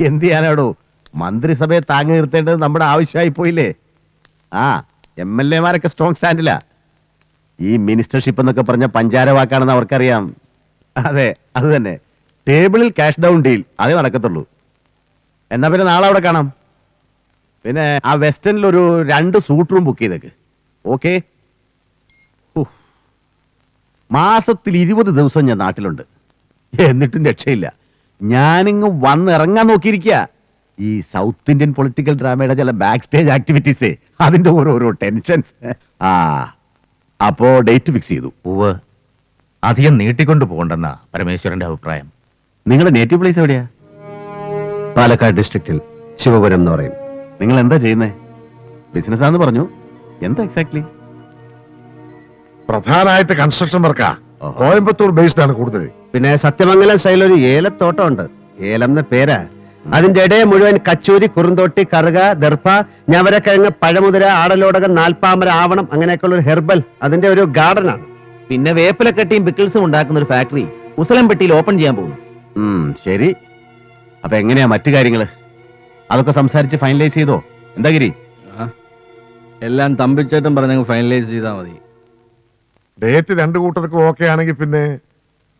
എന്ത് ചെയ്യാനാടോ, മന്ത്രിസഭയെ താങ്ങി നിർത്തേണ്ടത് നമ്മുടെ ആവശ്യമായി പോയില്ലേ? ആ MLA-മാരൊക്കെ സ്ട്രോങ് സ്റ്റാൻഡിലാ. ഈ മിനിസ്റ്റർഷിപ്പ് എന്നൊക്കെ പറഞ്ഞ പഞ്ചാര വാക്കാണെന്ന് അവർക്കറിയാം. അതെ, അത് തന്നെ. ടേബിളിൽ ക്യാഷ് ഡൗൺ ഡീൽ അതേ നടക്കത്തുള്ളൂ. എന്നാ പിന്നെ നാളെ അവിടെ കാണാം. പിന്നെ ആ വെസ്റ്റേണിൽ ഒരു 2 സൂട്ട് റൂം ബുക്ക് ചെയ്തേക്ക്. ഓക്കെ. മാസത്തിൽ 20 ദിവസം ഞാൻ നാട്ടിലുണ്ട്, എന്നിട്ടും രക്ഷയില്ല. ഞാനിങ്ങ് വന്നിറങ്ങാൻ നോക്കിയിരിക്കുക. ഈ സൗത്ത് ഇന്ത്യൻ പൊളിറ്റിക്കൽ ഡ്രാമയുടെ ചില ബാക്ക് സ്റ്റേജ് ആക്ടിവിറ്റീസ്, അതിന്റെ ഓരോരോ ടെൻഷൻസ്. ആ അപ്പോ ഡേറ്റ് ഫിക്സ് ചെയ്തു. ഉവ്വ്, അധികം നീട്ടിക്കൊണ്ടു പോകണ്ടെന്നാ പരമേശ്വരന്റെ അഭിപ്രായം. നിങ്ങളുടെ നേറ്റീവ് പ്ലേസ് എവിടെയാ? പാലക്കാട് ഡിസ്ട്രിക്റ്റിൽ ശിവപുരം എന്ന് പറയും. നിങ്ങൾ എന്താ ചെയ്യുന്നേ? ബിസിനസ് ആണെന്ന് പറഞ്ഞു. എന്താ എക്സാക്ട്ലി? പ്രധാനമായിട്ട് കൺസ്ട്രക്ഷൻ വർക്കാ. ഓഹോ. കോയമ്പത്തൂർ ബേസ്ഡ് ആണ് കൂടുതൽ. പിന്നെ സത്യമംഗലം സൈഡിൽ ഒരു ഏലത്തോട്ടം ഉണ്ട്. ഏലം എന്ന പേരാ. അതിന്റെ ഇടയെ മുഴുവൻ കച്ചൂരി, കുറുന്തോട്ടി, കറുക, ദർഭ, ഞവരക്കിഴങ്ങ്, പഴമുതിര, ആടലോടകം, നാൽപ്പാമര, ആവണം, അങ്ങനെയൊക്കെയുള്ള ഒരു ഹെർബൽ അതിന്റെ ഒരു ഗാർഡനാണ്. പിന്നെ വേപ്പിലക്കട്ടിയും പിക്കിൾസും ഉണ്ടാക്കുന്ന ഒരു ഫാക്ടറി ഉസലംപെട്ടിയിൽ ഓപ്പൺ ചെയ്യാൻ പോകുന്നു. ശരി. അപ്പൊ എങ്ങനെയാ മറ്റു കാര്യങ്ങള്? അതൊക്കെ സംസാരിച്ച് ഫൈനലൈസ് ചെയ്തോ? എന്താ ഗിരി? എല്ലാം തമ്പിച്ചേട്ടൻ പറഞ്ഞങ്ങ് ഫൈനലൈസ് ചെയ്താൽ മതി. ഡേറ്റ് 2 കൂട്ടർക്കും ഓക്കെ ആണെങ്കിൽ പിന്നെ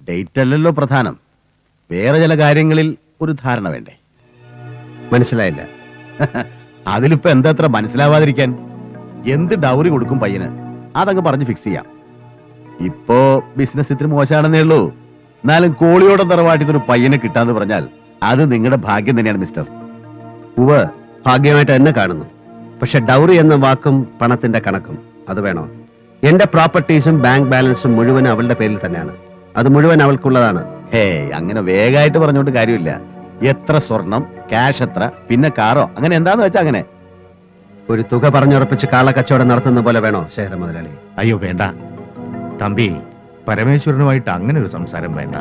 ഡേറ്റ് അല്ലല്ലോ പ്രധാനം, വേറെ ചില കാര്യങ്ങളിൽ ഒരു ധാരണ വേണ്ടേ? മനസ്സിലായില്ല. അതിലിപ്പോ എന്താ അത്ര മനസ്സിലാവാതിരിക്കാൻ? എന്ത് ഡൗറി കൊടുക്കും പയ്യന്, അതങ്ങ് പറഞ്ഞ് ഫിക്സ് ചെയ്യാം. ഇപ്പോ ബിസിനസ് ഇത്തിരി മോശമാണെന്നേ ഉള്ളൂ. എന്നാലും കോളിയോടെ തറവാട്ടിന്നൊരു പയ്യനെ കിട്ടാന്ന് പറഞ്ഞാൽ അത് നിങ്ങളുടെ ഭാഗ്യം തന്നെയാണ് മിസ്റ്റർ. ഉവ്വ്, ഭാഗ്യമായിട്ട് എന്നെ കാണുന്നു. പക്ഷെ ഡൗറി എന്ന വാക്കും പണത്തിന്റെ കണക്കും അത് വേണോ? എന്റെ പ്രോപ്പർട്ടീസും ബാങ്ക് ബാലൻസും മുഴുവൻ അവളുടെ പേരിൽ തന്നെയാണ്. അത് മുഴുവൻ അവൾക്കുള്ളതാണ്. അങ്ങനെ വേഗമായിട്ട് പറഞ്ഞോണ്ട് കാര്യമില്ല. എത്ര സ്വർണം, ക്യാഷ് എത്ര, പിന്നെ കാറോ, അങ്ങനെ എന്താന്ന് വെച്ചാ അങ്ങനെ ഒരു തുക പറഞ്ഞുറപ്പിച്ച് കാളക്കച്ചവടം നടത്തുന്ന പോലെ വേണോ ശേഖര മുതലാളി? അയ്യോ വേണ്ട തമ്പി, പരമേശ്വരനുമായിട്ട് അങ്ങനെ ഒരു സംസാരം വേണ്ട.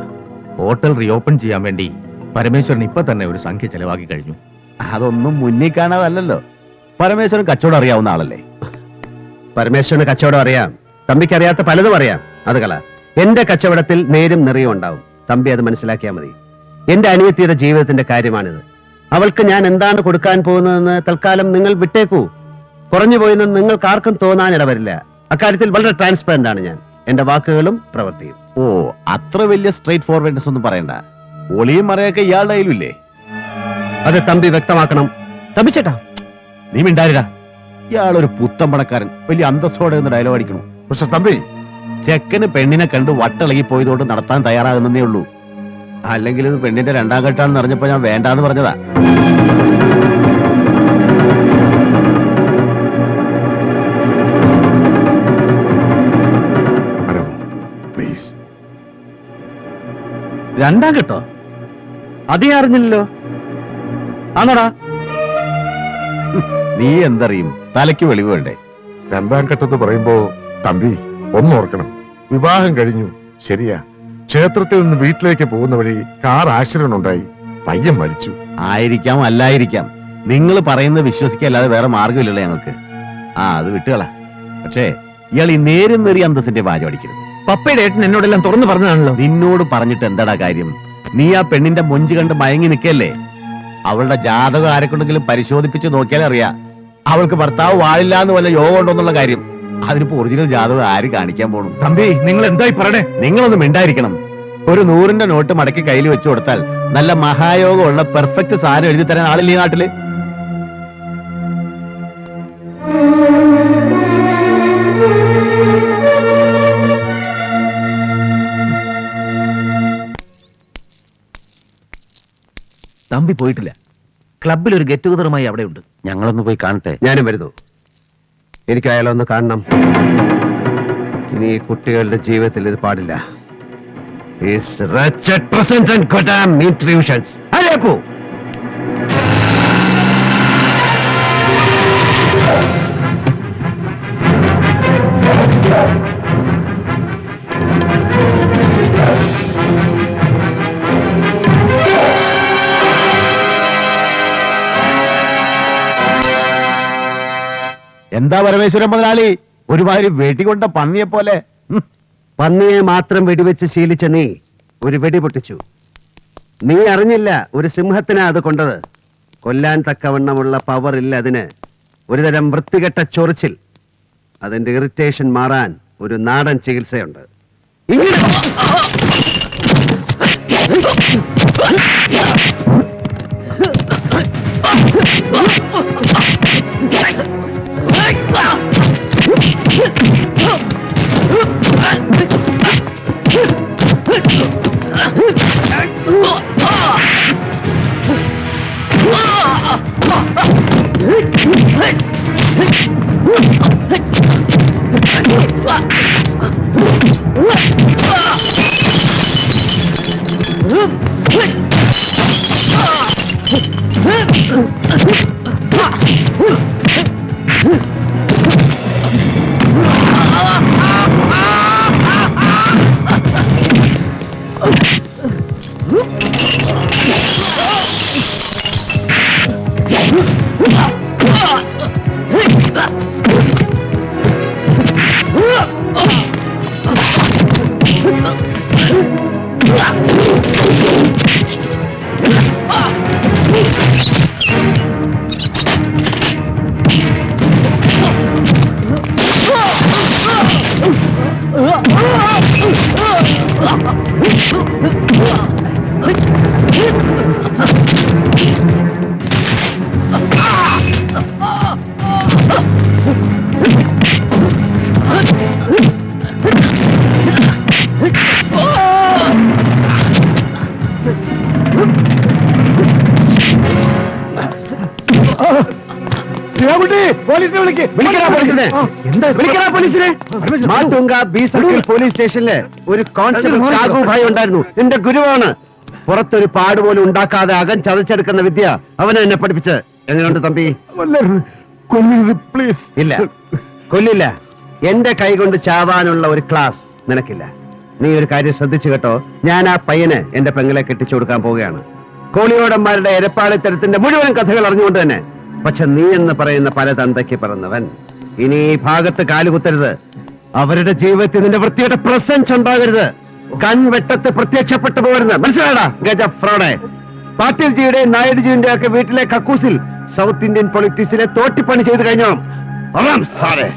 ഹോട്ടൽ റീഓപ്പൺ ചെയ്യാൻ വേണ്ടി പരമേശ്വരൻ ഇപ്പൊ തന്നെ ഒരു സംഖ്യ ചെലവാക്കി കഴിഞ്ഞു. അതൊന്നും മുന്നിൽ കാണാതല്ലോ. പരമേശ്വരൻ കച്ചവടം അറിയാവുന്ന ആളല്ലേ? പരമേശ്വരന് കച്ചവടം അറിയാം, തമ്പിക്ക് അറിയാത്ത പലതും അറിയാം. അത് കള. എന്റെ കച്ചവടത്തിൽ നേരും നിറയും ഉണ്ടാവും. തമ്പി അത് മനസ്സിലാക്കിയാൽ മതി. എന്റെ അനിയത്തിയുടെ ജീവിതത്തിന്റെ കാര്യമാണിത്. അവൾക്ക് ഞാൻ എന്താണ് കൊടുക്കാൻ പോകുന്നതെന്ന് തൽക്കാലം നിങ്ങൾ വിട്ടേക്കൂ. കുറഞ്ഞു പോയെന്ന് നിങ്ങൾക്ക് ആർക്കും തോന്നാൻ ഇടവരില്ല. അക്കാര്യത്തിൽ വളരെ ട്രാൻസ്പെറന്റ് ആണ് ഞാൻ. എന്റെ വാക്കുകളും പ്രവൃത്തിയും. അത്ര വലിയ സ്ട്രേറ്റ് ഫോർവേഡ്നെസ് ഒന്നും പറയണ്ട. ഒളിയും മറയൊക്കെ ഇയാളുടെ കയ്യിലില്ലേ? അത് തമ്പി വ്യക്തമാക്കണം. തമ്പിച്ചേട്ടാ, നീ മിണ്ടാരിടാ. ഇയാളൊരു പുത്തൻ പണക്കാരൻ, വലിയ അന്തസ്സോടെ എന്ന് ഡയലോഗ് അടിക്കണു. പക്ഷെ തമ്പി, ചെക്കന് പെണ്ണിനെ കണ്ട് വട്ടിളകി പോയതുകൊണ്ട് നടത്താൻ തയ്യാറാകുന്നേ ഉള്ളൂ. അല്ലെങ്കിൽ ഇത് പെണ്ണിന്റെ 2ാം ഘട്ടമാണെന്ന് അറിഞ്ഞപ്പോ ഞാൻ വേണ്ടാന്ന് പറഞ്ഞതാ. പ്ലീസ്. 2ാം ഘട്ടോ? അതേ അറിഞ്ഞില്ലല്ലോ. ആണോടാ? നീ എന്തറിയും, തലയ്ക്ക് വെളിവ് വേണ്ടേ? 2ാം ഘട്ടത്ത് പറയുമ്പോ തമ്പി ഒന്നോർക്കണം. വിവാഹം കഴിഞ്ഞു, ശരിയാ. ക്ഷേത്രത്തിൽ നിന്ന് വീട്ടിലേക്ക് പോകുന്ന വഴി കാർ ആക്സിഡന്റ് ഉണ്ടായി, പയ്യൻ മരിച്ചു. ആയിരിക്കാം, അല്ലായിരിക്കാം. നിങ്ങൾ പറയുന്നത് വിശ്വസിക്കല്ലാതെ വേറെ മാർഗമില്ലല്ലോ ഞങ്ങൾക്ക്. അത് വിട്ടുകള. പക്ഷേ ഇയാൾ ഈ നേരും നേറിയ അന്തസ്സിന്റെ വാചം അടിക്കരുത്. പപ്പയുടെ ഏട്ടൻ എന്നോടെല്ലാം തുറന്നു പറഞ്ഞതാണല്ലോ. നിന്നോട് പറഞ്ഞിട്ട് എന്താടാ കാര്യം? നീ ആ പെണ്ണിന്റെ മൊഞ്ച് കണ്ട് മയങ്ങി നിൽക്കല്ലേ? അവളുടെ ജാതകം ആരെക്കൊണ്ടെങ്കിലും പരിശോധിപ്പിച്ച് നോക്കിയാലേ അറിയാം അവൾക്ക് ഭർത്താവ് വാഴില്ല എന്ന് വല്ല യോഗം ഉണ്ടോന്നുള്ള കാര്യം. അതിനിപ്പോ ഒറിജിനൽ ജാതകം ആര് കാണിക്കാൻ പോണു? തമ്പി, നിങ്ങൾ എന്തായി പറയണേ? നിങ്ങളൊന്നും മിണ്ടായിരിക്കണം. ഒരു 100ന്റെ നോട്ട് മടക്കി കയ്യിൽ വെച്ചു കൊടുത്താൽ നല്ല മഹായോഗമുള്ള പെർഫെക്റ്റ് സാധനം എഴുതി തരാൻ ആളില്ല ഈ നാട്ടില്. തമ്പി പോയിട്ടില്ല. ക്ലബിൽ ഒരു ഗെറ്റ് ടുഗദറുമായി അവിടെ ഉണ്ട്. ഞങ്ങളൊന്ന് പോയി കാണട്ടെ. ഞാനും വരുന്നു. എനിക്ക് അയാളൊന്ന് കാണണം. ഇനി ഈ കുട്ടികളുടെ ജീവിതത്തിൽ ഇത് പാടില്ല. എന്താ പരമേശ്വരൻ മുതലാളി, ഒരുമാതിരി വെടികൊണ്ട പന്നിയെ പോലെ? പന്നിയെ മാത്രം വെടിവെച്ച് ശീലിച്ച നീ ഒരു വെടി പൊട്ടിച്ചു. നീ അറിഞ്ഞില്ല, ഒരു സിംഹത്തിനാ അത് കൊണ്ടത്. കൊല്ലാൻ തക്കവണ്ണമുള്ള പവർ ഇല്ല അതിന്. ഒരുതരം വൃത്തികെട്ട ചൊറിച്ചിൽ. അതിന്റെ ഇറിറ്റേഷൻ മാറാൻ ഒരു നാടൻ ചികിത്സയുണ്ട്. ഇങ്ങനെ പോലീസ് സ്റ്റേഷനില് ഒരു കോൺസ്റ്റബിൾ കാഗു ഭായ് ഉണ്ടായിരുന്നു. എന്റെ ഗുരുവാണ്. പുറത്തൊരു പാട് പോലും ഉണ്ടാക്കാതെ അകം ചതച്ചെടുക്കുന്ന വിദ്യ അവനെ എന്നെ പഠിപ്പിച്ച്. എങ്ങനെയുണ്ട് തമ്പി? പ്ലീസ്. ഇല്ല, കൊല്ലില്ല. എന്റെ കൈ കൊണ്ട് ചാവാനുള്ള ഒരു ക്ലാസ് നിനക്കില്ല. നീ ഒരു കാര്യം ശ്രദ്ധിച്ചു കേട്ടോ. ഞാൻ ആ പയ്യന് എന്റെ പെങ്ങളെ കെട്ടിച്ചു കൊടുക്കാൻ പോവുകയാണ്. കോളിയോടന്മാരുടെ എരപ്പാളിത്തരത്തിന്റെ മുഴുവൻ കഥകൾ അറിഞ്ഞുകൊണ്ട് തന്നെ. പക്ഷെ നീ എന്ന് പറയുന്ന പല തന്തയ്ക്ക് പറന്നവൻ ഇനി ഈ ഭാഗത്ത് കാലുകുത്തരുത്. അവരുടെ ജീവിതത്തിൽ നിന്റെ വൃത്തിയുടെ പ്രസൻസ് ഉണ്ടാകരുത്. കൺവെട്ടത്ത് പ്രത്യക്ഷപ്പെട്ടു പോകരുത്. മനസ്സിലാടാ ഗജ ഫ്രോഡെ. പാട്ടീൽജിയുടെയും നായിഡുജിയുടെ ഒക്കെ വീട്ടിലെ കക്കൂസിൽ സൗത്ത് ഇന്ത്യൻ പൊളിറ്റിക്സിലെ തോട്ടിപ്പണി ചെയ്ത് കഴിഞ്ഞോ? സാറേ,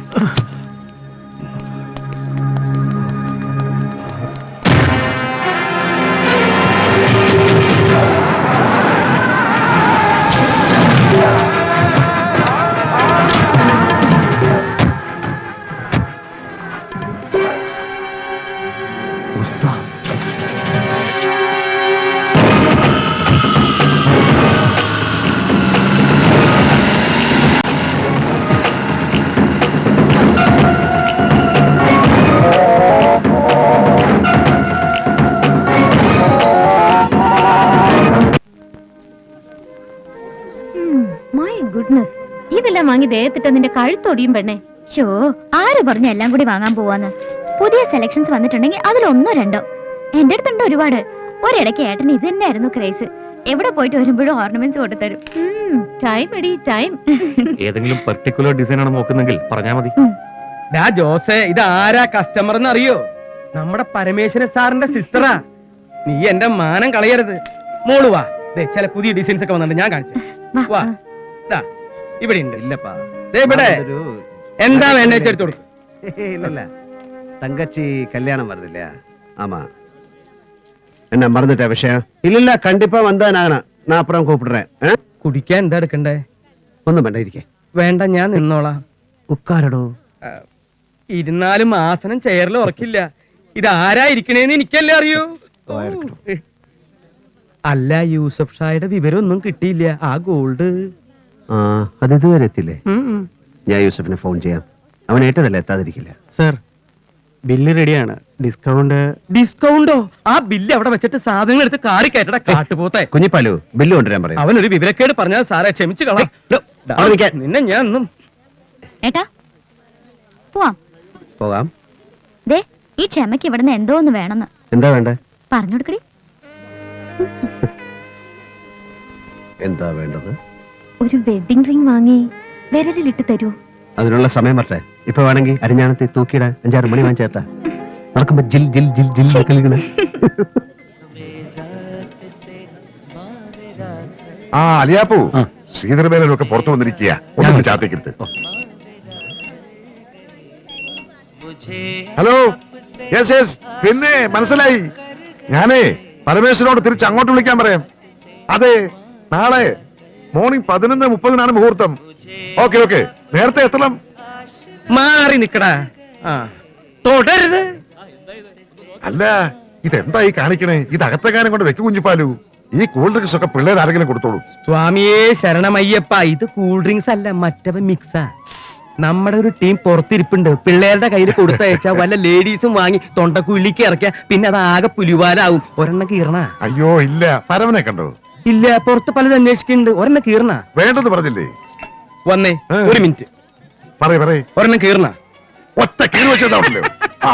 ഇതെല്ലാം വാങ്ങി ദേഹത്തിട്ട് നിന്റെ കഴുത്തൊടിയും പെണ്ണെ. ഷോ, ആര് പറഞ്ഞ എല്ലാം കൂടി വാങ്ങാൻ പോവാന്ന്? പുതിയ സെലക്ഷൻസ് വന്നിട്ടുണ്ടെങ്കിൽ അതിലൊന്നോ രണ്ടോ. എന്റെ അടുത്തുണ്ട് ഒരുപാട്. ഒരിടയ്ക്ക് ഏട്ടന് ഇത് തന്നെയായിരുന്നു ക്രേസ്. എവിടെ പോയിട്ട് വരുമ്പോഴും ഓർണമെന്റ്സ് കൊണ്ടുതരും. ടൈം എടി ടൈം. ഏതെങ്കിലും പെർട്ടിക്കുലർ ഡിസൈൻ ആണ് നോക്കുന്നെങ്കിൽ പറഞ്ഞാ മതി. ജോസേ, ഇത് ആരാ കസ്റ്റമർ എന്ന് അറിയോ? നമ്മുടെ പരമേശ്വരൻ സാറിന്റെ സിസ്റ്ററാ. നീ എന്റെ മാനം കളയരുത്. മോള് വാ, ചില പുതിയ ഡിസൈൻസ് ഒക്കെ വന്നിട്ടുണ്ട്, ഞാൻ കാണിച്ചു. വാ, ദാ ഇവിടെ ഉണ്ട്. ഇല്ലപ്പാ, ഇവിടെ എന്താ വേണ്ട എടുത്തു കൊടുക്കും. இல்ல தங்கச்சி கல்யாணம் வருது இல்லையா? ஆமா. என்ன மறந்துட்ட விஷயம்? இல்ல கண்டிப்பா வந்தா நான் அப்புறம் கூப்பிடுறேன். കുടിക്കാൻ എന്താ എടുക്കണ്ടേ? ഒന്നും വേണ്ട, ഇരിക്കേ. വേണ്ട, ഞാൻ നിന്നോളാം. ഉക്കാരടോ. ഇരുന്നാലും ആസനം ചെയറിൽ ഉറക്കില്ല. ഇത് ആരാ ഇരിക്കണേന്ന് എനിക്കല്ലേ അറിയൂ. അല്ല, യൂസഫ് ഷായുടെ വിവരമൊന്നും കിട്ടിയില്ല. ആ ഗോൾഡ് അത് ഇതുവരെ എത്തില്ലേ? ഞാൻ യൂസഫിനെ ഫോൺ ചെയ്യാം. അവൻ ഏറ്റതല്ല എത്താതിരിക്കില്ല. സർ, ബില്ല് റെഡിയാണ്. ഡിസ്കൗണ്ടോ? ആ ബില്ല് അവിടെ വെച്ചിട്ട് സാധനങ്ങൾ എടുത്ത് കാറി കയറ്റട കാട്ടുപോത്തെ. കുഞ്ഞിപ്പാലു, ബില്ല് കൊണ്ടുവരാൻ പറയും. അവനൊരു വിവരക്കേട് പറഞ്ഞാൽ സാറേ ക്ഷമിച്ചു കളാം. നിന്നെ ഞാൻ ഒന്നും. ഏട്ടാ, പോവാം. പോകാം. ദേ, ഈ ക്ഷമയ്ക്ക് ഇവിടുന്ന് എന്തോ ഒന്ന് വേണമെന്ന്. എന്താ വേണ്ടേ? പറഞ്ഞു കൊടുക്കടി. എന്താ വേണ്ടത്? ഒരു വെഡിങ് റിംഗ് വാങ്ങി വിരലിലിട്ട് തരൂ. അതിനുള്ള സമയം വരട്ടെ. ഇപ്പൊ വേണമെങ്കിൽ അരിഞ്ഞാണത്തി തൂക്കിയിടാൻ 5-6 മണി വാങ്ങിച്ചേട്ടാ. നടക്കുമ്പോ ജിൽ ജിൽ ജിൽ ജിൽ കളിക്കണേ. ആ അലിയാപ്പു ശ്രീധരമേനൊക്കെ പുറത്തു വന്നിരിക്കുക ഒന്നും ചാത്തേക്കെടുത്ത്. ഹലോ യെസ് യെസ് പിന്നെ മനസ്സിലായി. ഞാനേ പരമേശ്വരനോട് തിരിച്ച് അങ്ങോട്ട് വിളിക്കാൻ പറയാം. അതെ നാളെ മോർണിംഗ് 11:30 മുഹൂർത്തം. ഓക്കെ ഓക്കെ നേരത്തെ എത്തണം. മാറി നിക്കടാ. ആ തുടരുത്. അല്ല ഇതെന്തായി കാണിക്കണേ? ഇത് അകത്തെങ്ങാനും കൊണ്ട് വെക്കു കുഞ്ഞിപ്പാലു. ഈ കൂൾ ഡ്രിങ്ക്സ് ഒക്കെ പിള്ളേർ ആരെങ്കിലും കൊടുത്തോളൂ. സ്വാമിയേ ശരണമയ്യപ്പ, ഇത് കൂൾ ഡ്രിങ്ക്സ് അല്ല, മറ്റവ മിക്സാ. നമ്മുടെ ഒരു ടീം പുറത്തിരിപ്പുണ്ട്. പിള്ളേരുടെ കയ്യിൽ കൊടുത്തയച്ചാ വല്ല ലേഡീസും വാങ്ങി തൊണ്ടക്കുള്ളിക്ക് ഇറക്കിയ പിന്നെ അത് ആകെ പുലിവാലാവും. ഒരെണ്ണം കീറണ. അയ്യോ ഇല്ല, പരമനെ കണ്ടോ? ഇല്ല, പുറത്ത് പലത് അന്വേഷിക്കുന്നുണ്ട്. ഒരെണ്ണം കീറണ. വേണ്ടെന്ന് പറഞ്ഞില്ലേ? വന്നേ ഒരു മിനിറ്റ്. പറയേ ഒരെണ്ണം കീറണ. ഒറ്റ കീഴ് വെച്ചതാണല്ലോ. ആ